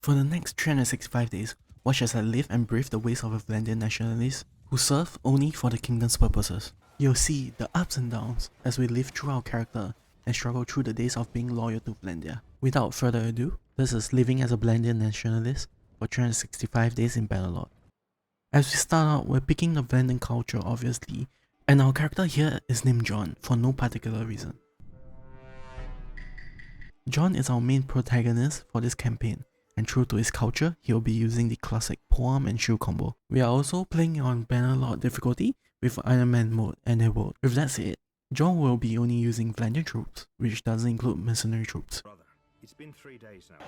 For the next 365 days, watch as I live and breathe the ways of a Vlandian nationalist who serve only for the kingdom's purposes. You'll see the ups and downs as we live through our character and struggle through the days of being loyal to Vlandia. Without further ado, this is living as a Vlandian nationalist for 365 days in Bannerlord. As we start out, we're picking the Vlandian culture obviously, and our character here is named John for no particular reason. John is our main protagonist for this campaign, and true to his culture, he will be using the classic polearm and shield combo. We are also playing on Bannerlord difficulty with Iron Man mode enabled. With that said, John will be only using Vlandian troops, which doesn't include mercenary troops. Brother, it's been 3 days now.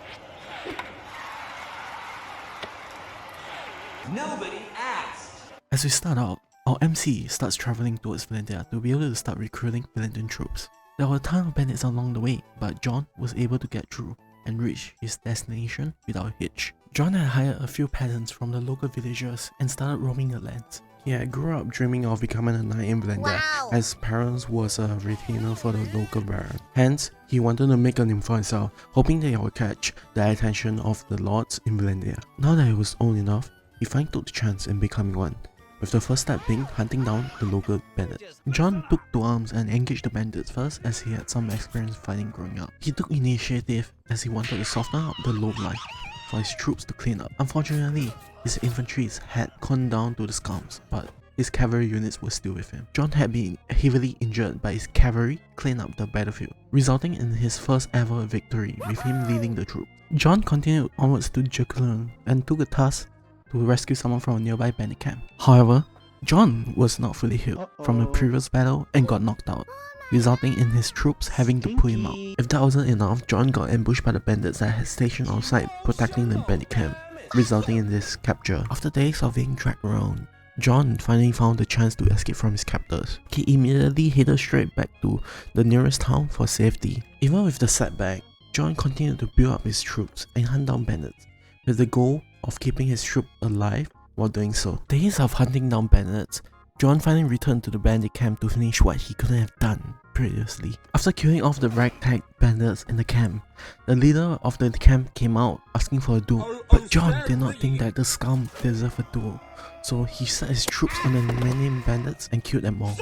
Nobody asked! As we start out, our MC starts travelling towards Vlandia to be able to start recruiting Vlandian troops. There were a ton of bandits along the way, but John was able to get through and reach his destination without a hitch. John had hired a few peasants from the local villagers and started roaming the lands. He had grew up dreaming of becoming a knight in Vlandia, as his parents was a retainer for the local baron. Hence, he wanted to make a name for himself, hoping that he would catch the attention of the lords in Vlandia. Now that he was old enough, he finally took the chance in becoming one, with the first step being hunting down the local bandits. John took to arms and engaged the bandits first, as he had some experience fighting growing up. He took initiative as he wanted to soften up the lowlife for his troops to clean up. Unfortunately, his infantry had gone down to the scums, but his cavalry units were still with him. John had been heavily injured, but his cavalry cleaned up the battlefield, resulting in his first ever victory with him leading the troop. John continued onwards to Jerusalem and took a task to rescue someone from a nearby bandit camp. However, John was not fully healed from the previous battle and got knocked out, resulting in his troops having to pull him out. If that wasn't enough, John got ambushed by the bandits that had stationed outside protecting the bandit camp, resulting in this capture. After days of being dragged around, John finally found the chance to escape from his captors. He immediately headed straight back to the nearest town for safety. Even with the setback, John continued to build up his troops and hunt down bandits, with the goal of keeping his troop alive while doing so. Days of hunting down bandits, John finally returned to the bandit camp to finish what he couldn't have done previously. After killing off the ragtag bandits in the camp, the leader of the camp came out asking for a duel, but John did not think that the scum deserved a duel, so he set his troops on the remaining bandits and killed them all.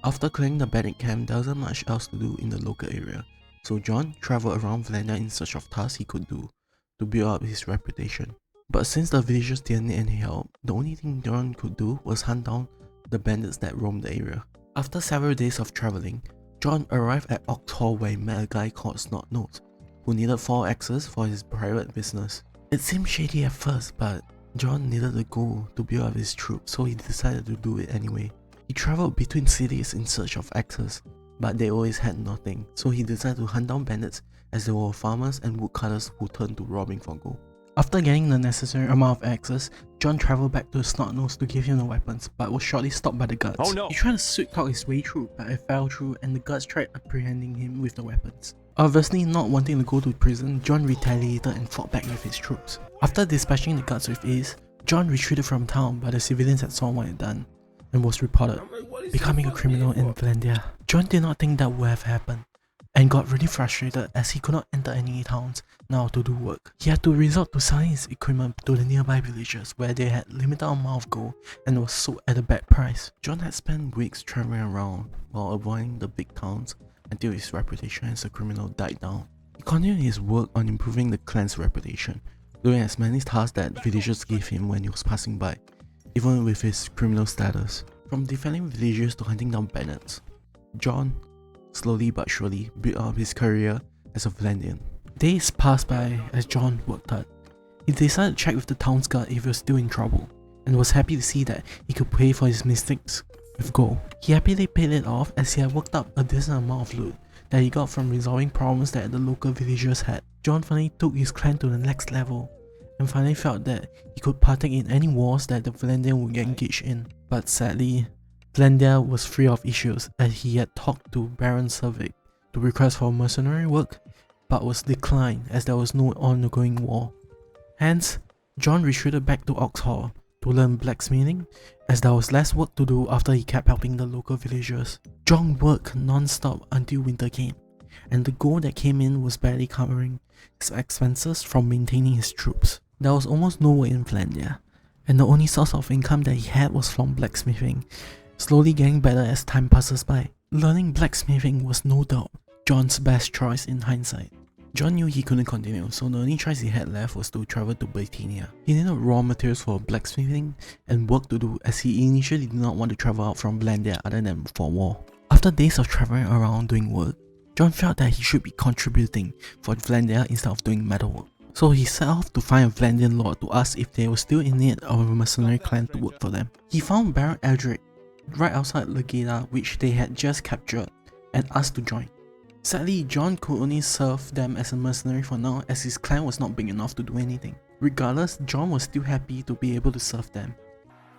After clearing the bandit camp, there wasn't much else to do in the local area, so John travelled around Vlandia in search of tasks he could do to build up his reputation. But since the villagers didn't need any help, the only thing John could do was hunt down the bandits that roamed the area. After several days of travelling, John arrived at Ox Hall where he met a guy called Snotnose, who needed 4 axes for his private business. It seemed shady at first, but John needed the gold to build up his troops, so he decided to do it anyway. He travelled between cities in search of axes, but they always had nothing, so he decided to hunt down bandits as they were farmers and woodcutters who turned to robbing for gold. After getting the necessary amount of axes, John travelled back to Snotnose to give him the weapons, but was shortly stopped by the guards. Oh no! He tried to sweet talk his way through, but it fell through and the guards tried apprehending him with the weapons. Obviously not wanting to go to prison, John retaliated and fought back with his troops. After dispatching the guards with ease, John retreated from town, but the civilians had saw what he had done and was reported, becoming a criminal in Vlandia. John did not think that would have happened, and got really frustrated as he could not enter any towns now to do work. He had to resort to selling his equipment to the nearby villagers where they had limited amount of gold and was sold at a bad price. John had spent weeks travelling around while avoiding the big towns until his reputation as a criminal died down. He continued his work on improving the clan's reputation, doing as many tasks that villagers gave him when he was passing by, even with his criminal status. From defending villagers to hunting down bandits, John slowly but surely built up his career as a Vlandian. Days passed by as John worked hard. He decided to check with the town's guard if he was still in trouble, and was happy to see that he could pay for his mistakes with gold. He happily paid it off as he had worked up a decent amount of loot that he got from resolving problems that the local villagers had. John finally took his clan to the next level, and finally felt that he could partake in any wars that the Vlandian would engage in. But sadly, Vlandia was free of issues as he had talked to Baron Cervic to request for mercenary work, but was declined as there was no ongoing war. Hence, John retreated back to Ox Hall to learn blacksmithing as there was less work to do after he kept helping the local villagers. John worked non-stop until winter came, and the gold that came in was barely covering his expenses from maintaining his troops. There was almost no work in Vlandia, and the only source of income that he had was from blacksmithing, slowly getting better as time passes by. Learning blacksmithing was no doubt John's best choice in hindsight. John knew he couldn't continue, so the only choice he had left was to travel to Britannia. He needed raw materials for blacksmithing and work to do, as he initially did not want to travel out from Vlandia other than for war. After days of traveling around doing work, John felt that he should be contributing for Vlandia instead of doing metalwork. So he set off to find a Vlandian lord to ask if they were still in need of a mercenary clan to work for them. He found Baron Eldrick right outside Legata, which they had just captured, and asked to join. Sadly, John could only serve them as a mercenary for now, as his clan was not big enough to do anything. Regardless, John was still happy to be able to serve them.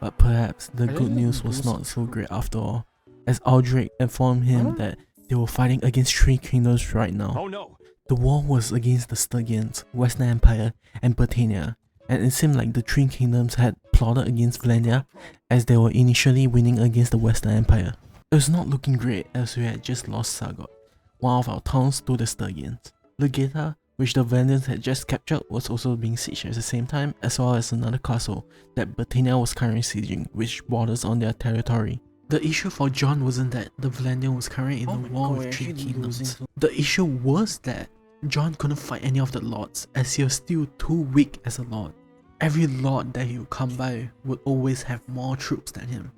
But perhaps the good news was not so great after all, as Aldrich informed him that they were fighting against 3 kingdoms right now. Oh no! The war was against the Stygians, Western Empire, and Britannia, and it seemed like the 3 kingdoms had plotted against Vlandia, as they were initially winning against the Western Empire. It was not looking great, as we had just lost Sargot, one of our towns, to the Stygians. Legata, which the Vlandians had just captured, was also being sieged at the same time, as well as another castle that Britannia was currently sieging, which borders on their territory. The issue for John wasn't that the Vlandian was currently in a war with 3 kingdoms. The issue was that John couldn't fight any of the lords, as he was still too weak as a lord. Every lord that he would come by would always have more troops than him,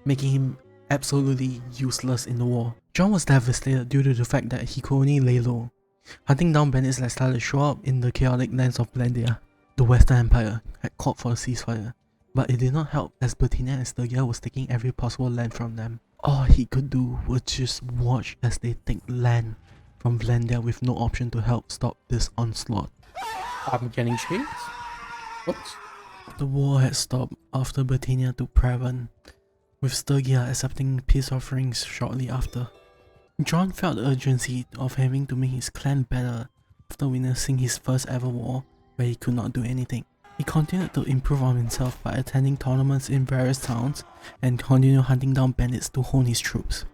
making him absolutely useless in the war. John was devastated due to the fact that he could only lay low. Hunting down bandits that started to show up in the chaotic lands of Vlandia. The Western Empire had called for a ceasefire, but it did not help, as Britannia and Stygia was taking every possible land from them. All he could do was just watch as they take land from Vlandia with no option to help stop this onslaught. I'm getting chased? What? The war had stopped after Britannia took Praven, with Stygia accepting peace offerings shortly after. John felt the urgency of having to make his clan better after witnessing his first ever war where he could not do anything. He continued to improve on himself by attending tournaments in various towns and continued hunting down bandits to hone his troops.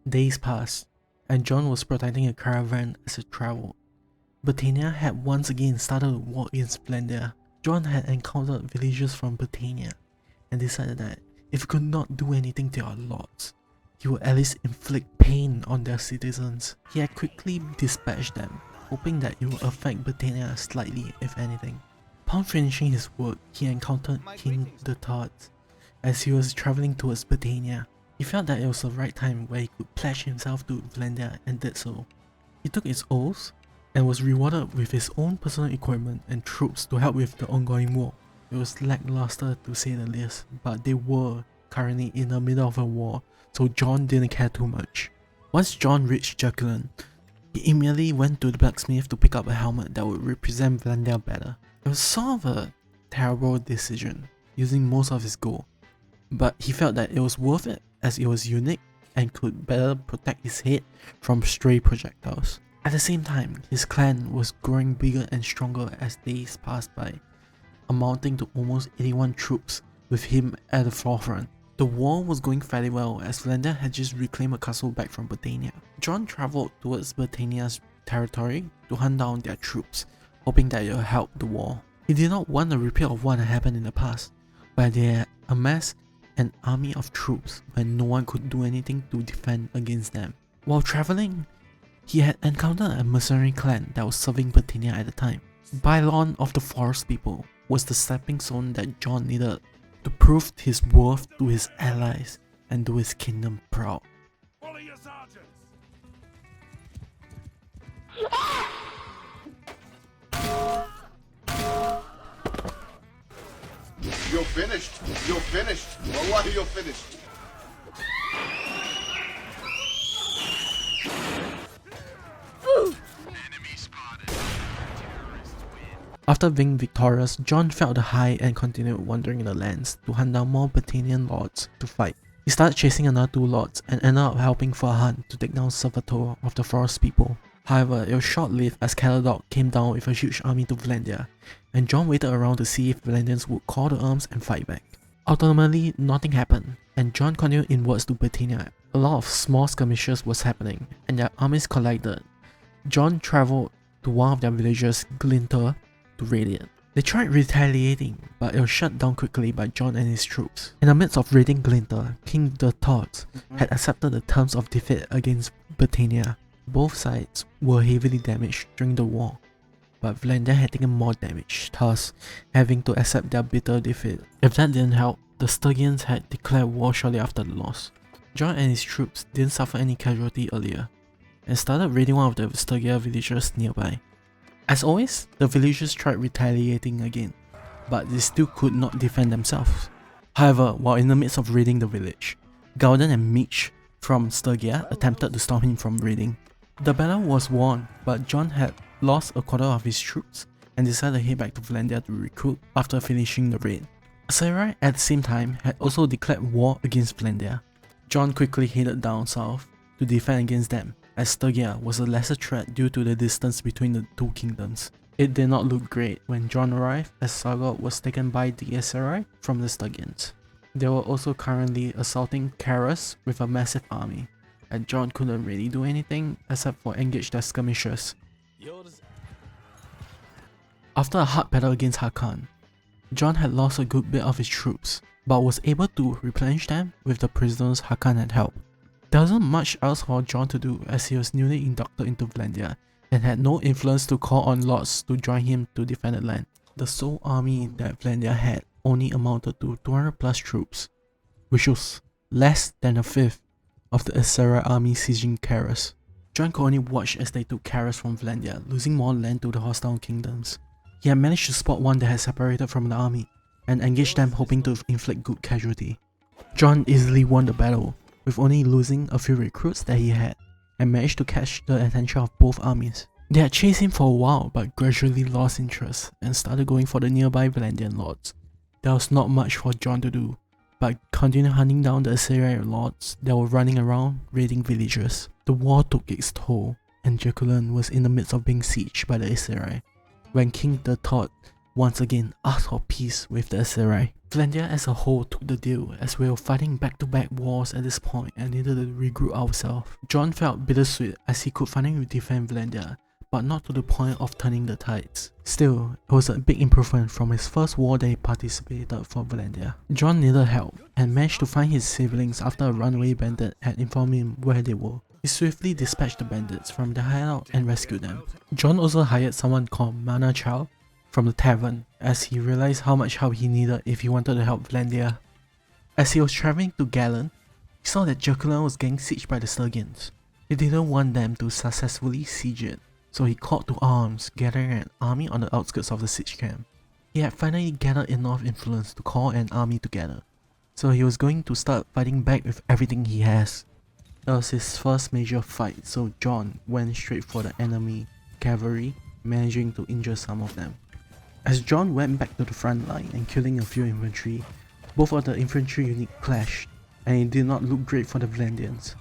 Days passed, and John was protecting a caravan as it travelled. Britannia had once again started a war against Vlandia. John had encountered villagers from Britannia and decided that if he could not do anything to our lords, he would at least inflict pain on their citizens. He had quickly dispatched them, hoping that it would affect Britannia slightly, if anything. Upon finishing his work, he encountered King the Third as he was travelling towards Britannia. He felt that it was the right time where he could pledge himself to Vlandia, and did so. He took his oaths and was rewarded with his own personal equipment and troops to help with the ongoing war. It was lackluster to say the least, but they were currently in the middle of a war, so John didn't care too much. Once John reached Jacqueline, he immediately went to the blacksmith to pick up a helmet that would represent Vlandia better. It was sort of a terrible decision, using most of his gold, but he felt that it was worth it as it was unique and could better protect his head from stray projectiles. At the same time, his clan was growing bigger and stronger as days passed by, amounting to almost 81 troops with him at the forefront. The war was going fairly well as Vlandia had just reclaimed a castle back from Britannia. John travelled towards Britannia's territory to hunt down their troops, hoping that it would help the war. He did not want a repeat of what had happened in the past, where they had amassed an army of troops when no one could do anything to defend against them. While travelling, he had encountered a mercenary clan that was serving Britannia at the time. Bannerlord of the Forest People was the stepping stone that John needed to prove his worth to his allies and do his kingdom proud. Follow your sergeants! You're finished. You're finished. Wallahi, you're finished. After being victorious, John felt the high and continued wandering in the lands to hunt down more Britannian lords to fight. He started chasing another 2 lords and ended up helping Farhan to take down Salvatore of the Forest People. However, it was short-lived as Caledog came down with a huge army to Vlandia, and John waited around to see if Vlandians would call to arms and fight back. Ultimately, nothing happened, and John continued inwards to Britannia. A lot of small skirmishes was happening, and their armies collided, John travelled to one of their villages, Glinter, to raid it. They tried retaliating, but it was shut down quickly by John and his troops. In the midst of raiding Glinter, King the Thought had accepted the terms of defeat against Britannia. Both sides were heavily damaged during the war, but Vlandian had taken more damage, thus having to accept their bitter defeat. If that didn't help, the Stygians had declared war shortly after the loss. John and his troops didn't suffer any casualty earlier, and started raiding one of the Stygia villages nearby. As always, the villagers tried retaliating again, but they still could not defend themselves. However, while in the midst of raiding the village, Gauden and Mitch from Stygia attempted to stop him from raiding. The battle was won, but John had lost a quarter of his troops and decided to head back to Vlandia to recruit after finishing the raid. Aserai at the same time had also declared war against Vlandia. John quickly headed down south to defend against them, as Stygia was a lesser threat due to the distance between the two kingdoms. It did not look great when John arrived, as Sargot was taken by the Aserai from the Stygians. They were also currently assaulting Karas with a massive army, and John couldn't really do anything except for engage their skirmishers. After a hard battle against Hakan, John had lost a good bit of his troops, but was able to replenish them with the prisoners Hakan had helped. There wasn't much else for John to do, as he was newly inducted into Vlandia and had no influence to call on lords to join him to defend the land. The sole army that Vlandia had only amounted to 200 plus troops, which was less than a fifth of the Aserai army sieging Karas. John could only watch as they took Karas from Vlandia, losing more land to the hostile kingdoms. He had managed to spot one that had separated from the army and engaged them, hoping to inflict good casualty. John easily won the battle, with only losing a few recruits that he had, and managed to catch the attention of both armies. They had chased him for a while, but gradually lost interest and started going for the nearby Vlandian lords. There was not much for John to do, but continue hunting down the Aserai lords that were running around raiding villages. The war took its toll, and Jerusalem was in the midst of being sieged by the Aserai, when King the Thought once again asked for peace with the Aserai. Vlandia as a whole took the deal, as we were fighting back-to-back wars at this point and needed to regroup ourselves. John felt bittersweet as he could finally defend Vlandia, but not to the point of turning the tides. Still, it was a big improvement from his first war that he participated for Vlandia. John needed help and managed to find his siblings after a runaway bandit had informed him where they were. He swiftly dispatched the bandits from their hideout and rescued them. John also hired someone called Mana Chow from the tavern, as he realized how much help he needed if he wanted to help Vlandia. As he was traveling to Galen, he saw that Jerusalem was getting sieged by the Stygians. He didn't want them to successfully siege it, so he called to arms, gathering an army on the outskirts of the siege camp. He had finally gathered enough influence to call an army together, so he was going to start fighting back with everything he has. That was his first major fight, so John went straight for the enemy cavalry, managing to injure some of them. As John went back to the front line and killing a few infantry, both of the infantry units clashed, and it did not look great for the Vlandians.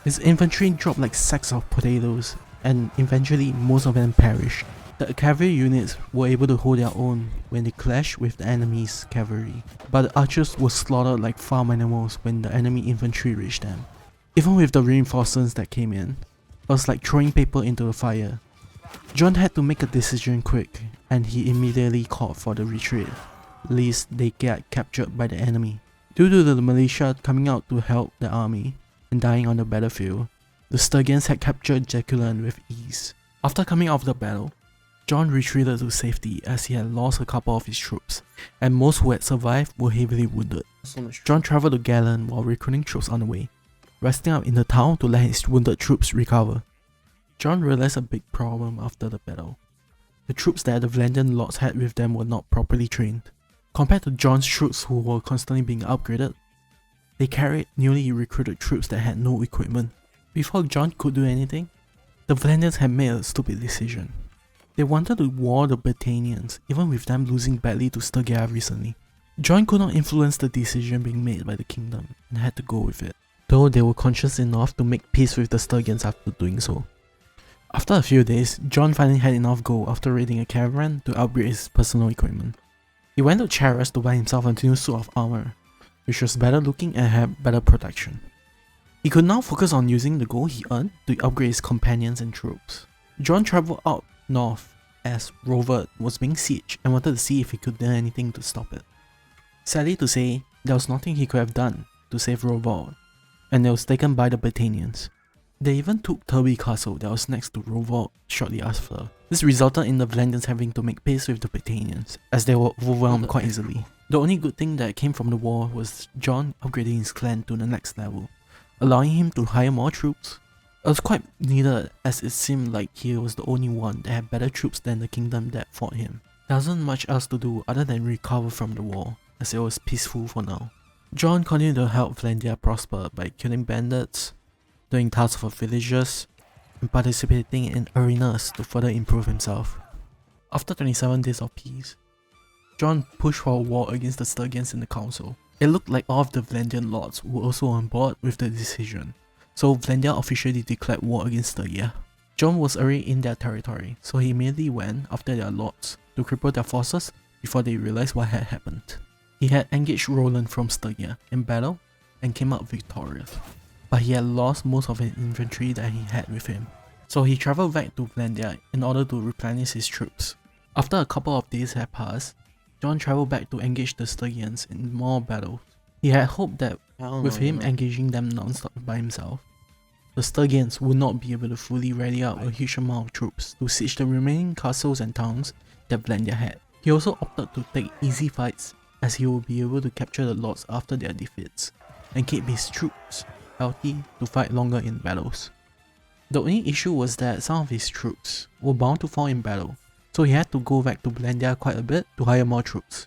His infantry dropped like sacks of potatoes, and eventually most of them perished. The cavalry units were able to hold their own when they clashed with the enemy's cavalry, but the archers were slaughtered like farm animals when the enemy infantry reached them. Even with the reinforcements that came in, it was like throwing paper into the fire. John had to make a decision quick, and he immediately called for the retreat, lest they get captured by the enemy. Due to the militia coming out to help the army and dying on the battlefield, the Stygians had captured Jerusalem with ease. After coming out of the battle, John retreated to safety as he had lost a couple of his troops, and most who had survived were heavily wounded. John traveled to Galen while recruiting troops on the way, resting up in the town to let his wounded troops recover. John realized a big problem after the battle. The troops that the Vlandian lords had with them were not properly trained. Compared to John's troops who were constantly being upgraded, they carried newly recruited troops that had no equipment. Before John could do anything, the Vlandians had made a stupid decision. They wanted to war the Britannians, even with them losing badly to Stygia recently. John could not influence the decision being made by the kingdom and had to go with it, though they were conscious enough to make peace with the Stygians after doing so. After a few days, John finally had enough gold after raiding a caravan to upgrade his personal equipment. He went to Charas to buy himself a new suit of armor, which was better looking and had better protection. He could now focus on using the gold he earned to upgrade his companions and troops. John travelled out north as Rovert was being sieged and wanted to see if he could do anything to stop it. Sadly to say, there was nothing he could have done to save Rovert, and it was taken by the Britannians. They even took Turby Castle that was next to Rovert shortly after. This resulted in the Vlandians having to make peace with the Britannians, as they were overwhelmed quite easily. The only good thing that came from the war was John upgrading his clan to the next level, allowing him to hire more troops. It was quite needed, as it seemed like he was the only one that had better troops than the kingdom that fought him. There wasn't much else to do other than recover from the war, as it was peaceful for now. John continued to help Vlandia prosper by killing bandits, doing tasks for villagers, and participating in arenas to further improve himself. After 27 days of peace, John pushed for a war against the Sturgians in the council. It looked like all of the Vlandian lords were also on board with the decision, so Vlandia officially declared war against Sturgia. John was already in their territory, so he immediately went after their lords to cripple their forces before they realized what had happened. He had engaged Roland from Sturgia in battle and came out victorious, but he had lost most of his infantry that he had with him, so he travelled back to Vlandia in order to replenish his troops. After a couple of days had passed, John travelled back to engage the Sturgians in more battles. He had hoped that with him engaging them non-stop by himself, the Sturgians would not be able to fully rally out a huge amount of troops to siege the remaining castles and towns that Vlandia had. He also opted to take easy fights, as he would be able to capture the lords after their defeats, and keep his troops healthy to fight longer in battles. The only issue was that some of his troops were bound to fall in battle, so he had to go back to Vlandia quite a bit to hire more troops.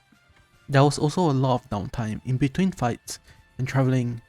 There was also a lot of downtime in between fights and travelling,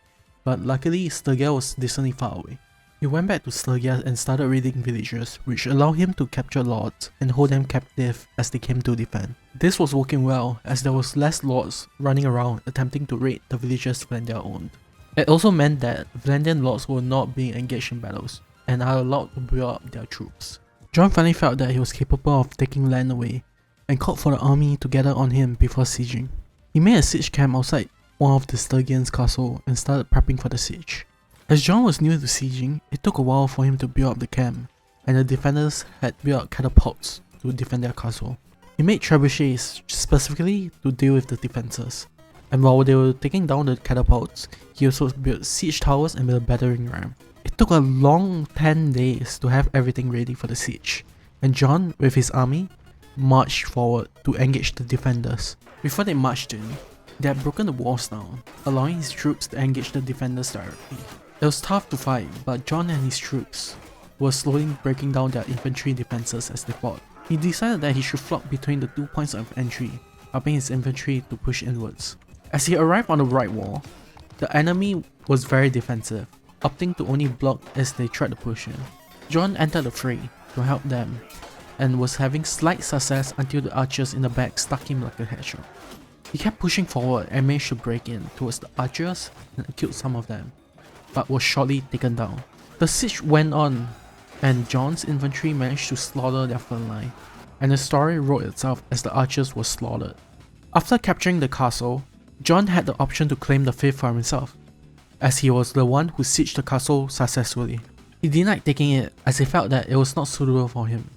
but luckily Sturgia was decently far away. He went back to Sturgia and started raiding villages, which allowed him to capture lords and hold them captive as they came to defend. This was working well, as there was less lords running around attempting to raid the villages Vlandia owned. It also meant that Vlandian lords were not being engaged in battles, and are allowed to build up their troops. John finally felt that he was capable of taking land away, and called for the army to gather on him before sieging. He made a siege camp outside one of the Sturgians' castle and started prepping for the siege. As John was new to sieging, it took a while for him to build up the camp, and the defenders had built up catapults to defend their castle. He made trebuchets specifically to deal with the defenses, and while they were taking down the catapults, he also built siege towers and built a battering ram. It took a long 10 days to have everything ready for the siege, and John, with his army, marched forward to engage the defenders. Before they marched in, they had broken the walls down, allowing his troops to engage the defenders directly. It was tough to fight, but John and his troops were slowly breaking down their infantry defenses as they fought. He decided that he should flock between the 2 points of entry, helping his infantry to push inwards. As he arrived on the right wall, the enemy was very defensive, opting to only block as they tried to push in. John entered the fray to help them, and was having slight success until the archers in the back stuck him like a hedgehog. He kept pushing forward and managed to break in towards the archers and killed some of them, but was shortly taken down. The siege went on, and John's infantry managed to slaughter their front line, and the story wrote itself as the archers were slaughtered. After capturing the castle, John had the option to claim the fief for himself, as he was the one who sieged the castle successfully. He denied taking it as he felt that it was not suitable for him,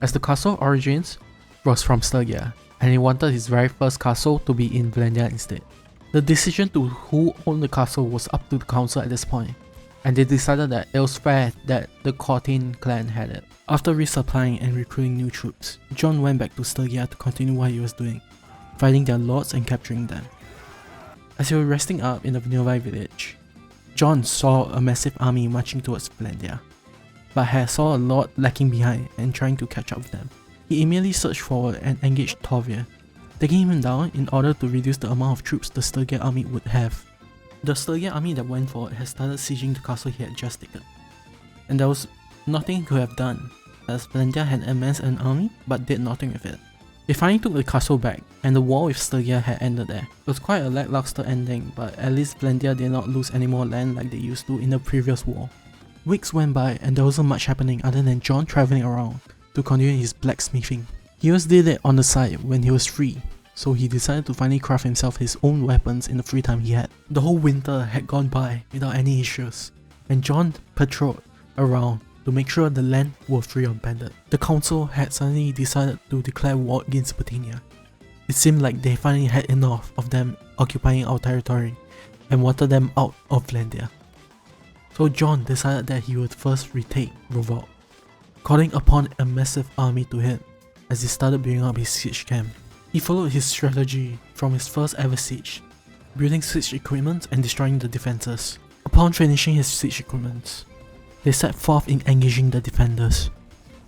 as the castle origins was from Sturgia, and he wanted his very first castle to be in Vlandia instead. The decision to who owned the castle was up to the council at this point, and they decided that it was fair that the Cortain clan had it. After resupplying and recruiting new troops, John went back to Sturgia to continue what he was doing, fighting their lords and capturing them. As he was resting up in a nearby village, John saw a massive army marching towards Vlandia, but saw a lord lacking behind and trying to catch up with them. He immediately surged forward and engaged Torvir, taking him down in order to reduce the amount of troops the Sturgia army would have. The Sturgia army that went forward had started sieging the castle he had just taken, and there was nothing he could have done, as Vlandia had amassed an army but did nothing with it. They finally took the castle back, and the war with Sturgia had ended there. It was quite a lackluster ending, but at least Vlandia did not lose any more land like they used to in the previous war. Weeks went by and there wasn't much happening other than John travelling around to continue his blacksmithing. He always did it on the side when he was free, so he decided to finally craft himself his own weapons in the free time he had. The whole winter had gone by without any issues, and John patrolled around to make sure the land were free of bandits. The council had suddenly decided to declare war against Britannia. It seemed like they finally had enough of them occupying our territory and wanted them out of Vlandia. So John decided that he would first retake Rovalt, calling upon a massive army to him as he started building up his siege camp. He followed his strategy from his first ever siege, building siege equipment and destroying the defenses. Upon finishing his siege equipment, they set forth in engaging the defenders.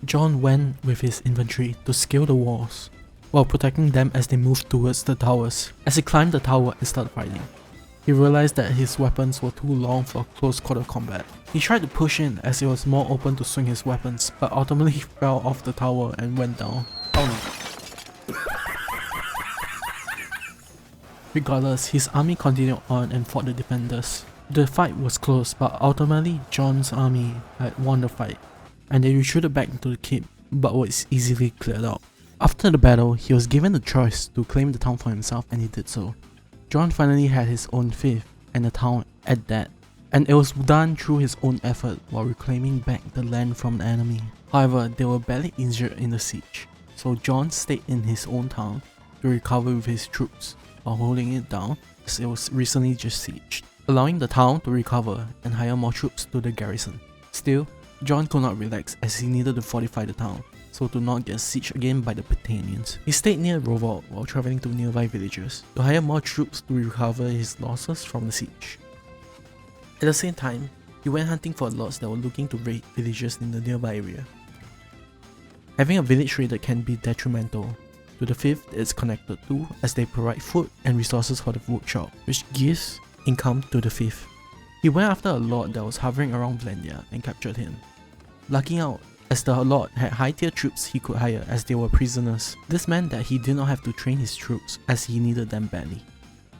John went with his infantry to scale the walls, while protecting them as they moved towards the towers. As he climbed the tower and started fighting, he realized that his weapons were too long for close quarter combat. He tried to push in as it was more open to swing his weapons, but ultimately fell off the tower and went down. Oh no. Regardless, his army continued on and fought the defenders. The fight was close, but ultimately John's army had won the fight, and they retreated back into the keep, but was easily cleared out. After the battle, he was given the choice to claim the town for himself, and he did so. John finally had his own fief, and the town at that, and it was done through his own effort while reclaiming back the land from the enemy. However, they were badly injured in the siege, so John stayed in his own town to recover with his troops while holding it down as it was recently just sieged, allowing the town to recover and hire more troops to the garrison. Still, John could not relax as he needed to fortify the town, so to not get sieged again by the Britannians. He stayed near Rovalt while travelling to nearby villages to hire more troops to recover his losses from the siege. At the same time, he went hunting for lords that were looking to raid villages in the nearby area. Having a village raided can be detrimental to the fief it's connected to, as they provide food and resources for the workshop, which gives income to the fief. He went after a lord that was hovering around Vlandia and captured him, lucking out as the lord had high tier troops he could hire as they were prisoners. This meant that he did not have to train his troops as he needed them badly.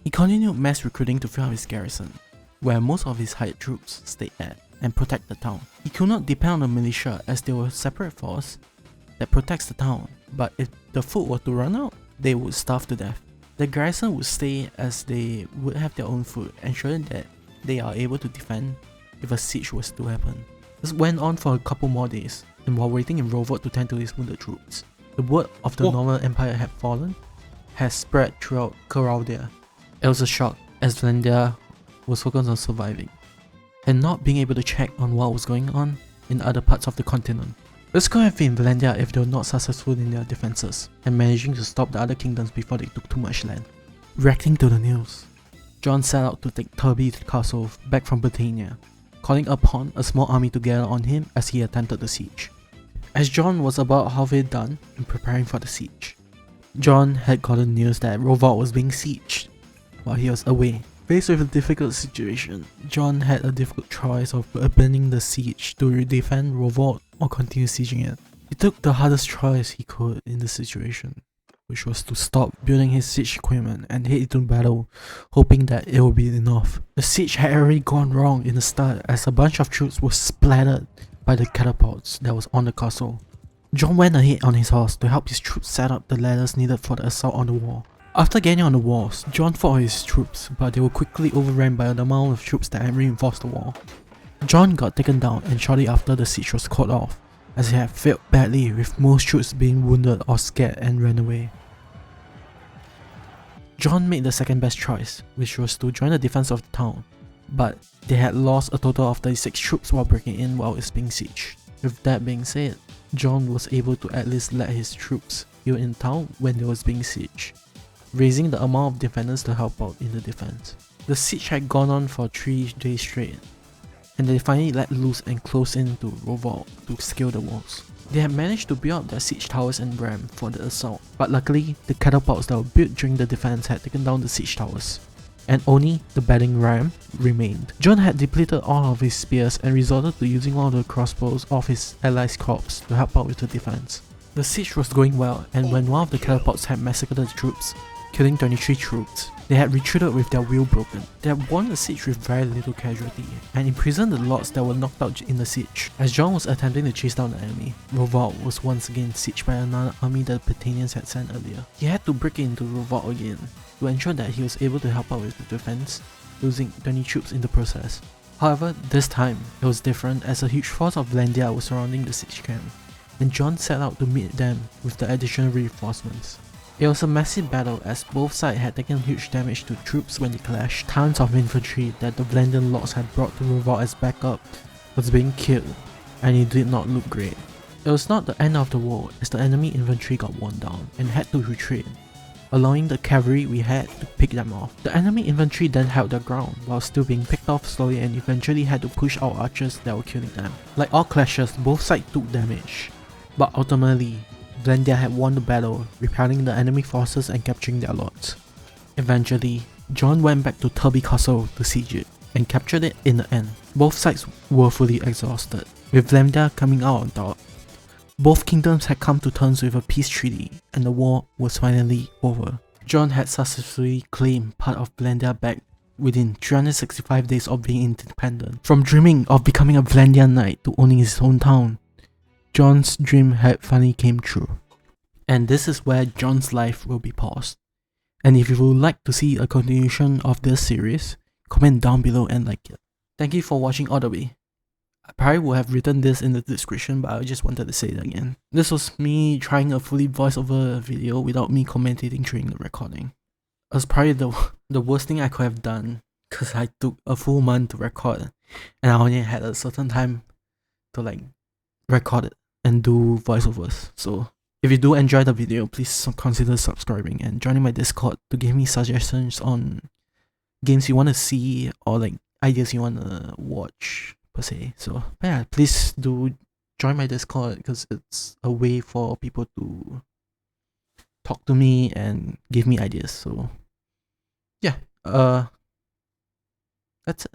He continued mass recruiting to fill out his garrison, where most of his hired troops stayed at, and protect the town. He could not depend on the militia as they were a separate force that protects the town, but if the food were to run out, they would starve to death. The garrison would stay as they would have their own food, ensuring that they are able to defend if a siege was to happen. This went on for a couple more days, and while waiting in Rovalt to tend to his wounded troops, the word of the Northern Empire had fallen has spread throughout Coraldia. It was a shock as Vlandia was focused on surviving, and not being able to check on what was going on in other parts of the continent. This could have been Vlandia if they were not successful in their defenses, and managing to stop the other kingdoms before they took too much land. Reacting to the news, John set out to take Turby Castle back from Britannia, calling upon a small army to gather on him as he attempted the siege. As John was about halfway done in preparing for the siege, John had gotten news that Rovalt was being sieged while he was away. Faced with a difficult situation, John had a difficult choice of abandoning the siege to defend Rovalt or continue sieging it. He took the hardest choice he could in the situation, which was to stop building his siege equipment and head into battle, hoping that it would be enough. The siege had already gone wrong in the start as a bunch of troops were splattered by the catapults that was on the castle. John went ahead on his horse to help his troops set up the ladders needed for the assault on the wall. After getting on the walls, John fought his troops, but they were quickly overrun by the amount of troops that had reinforced the wall. John got taken down, and shortly after the siege was called off, as he had failed badly with most troops being wounded or scared and ran away. John made the second best choice, which was to join the defense of the town, but they had lost a total of 36 troops while breaking in while it's being sieged. With that being said, John was able to at least let his troops heal in town when they was being sieged, raising the amount of defenders to help out in the defense. The siege had gone on for 3 days straight, and they finally let loose and closed into Rovalt to scale the walls. They had managed to build up their siege towers and ram for the assault, but luckily the catapults that were built during the defense had taken down the siege towers, and only the battering ram remained. John had depleted all of his spears and resorted to using one of the crossbows of his allies' corps to help out with the defense. The siege was going well, and when one of the catapults had massacred the troops, killing 23 troops, they had retreated with their wheel broken. They had won the siege with very little casualty, and imprisoned the lords that were knocked out in the siege. As John was attempting to chase down the enemy, Rovalt was once again sieged by another army that the Britannians had sent earlier. He had to break into Rovalt again, to ensure that he was able to help out with the defense, losing 20 troops in the process. However, this time, it was different as a huge force of Vlandia was surrounding the siege camp, and John set out to meet them with the additional reinforcements. It was a massive battle as both sides had taken huge damage to troops when they clashed. Tons of infantry that the Vlandian lords had brought to revolt as backup was being killed, and it did not look great. It was not the end of the war as the enemy infantry got worn down and had to retreat, allowing the cavalry we had to pick them off. The enemy infantry then held their ground while still being picked off slowly and eventually had to push our archers that were killing them. Like all clashes, both sides took damage, but ultimately, Vlandia had won the battle, repelling the enemy forces and capturing their lords. Eventually, John went back to Turby Castle to siege it, and captured it in the end. Both sides were fully exhausted, with Vlandia coming out on top. Both kingdoms had come to terms with a peace treaty, and the war was finally over. John had successfully claimed part of Vlandia back within 365 days of being independent. From dreaming of becoming a Vlandian knight to owning his own town, John's dream had finally came true. And this is where John's life will be paused. And if you would like to see a continuation of this series, comment down below and like it. Thank you for watching all the way. I probably would have written this in the description, but I just wanted to say it again. This was me trying a fully voiceover video without me commentating during the recording. It was probably the worst thing I could have done, because I took a full month to record, and I only had a certain time to record it and do voiceovers. So if you do enjoy the video, please consider subscribing and joining my Discord to give me suggestions on games you want to see or ideas you want to watch per se. So yeah, please do join my Discord because it's a way for people to talk to me and give me ideas. So yeah, that's it.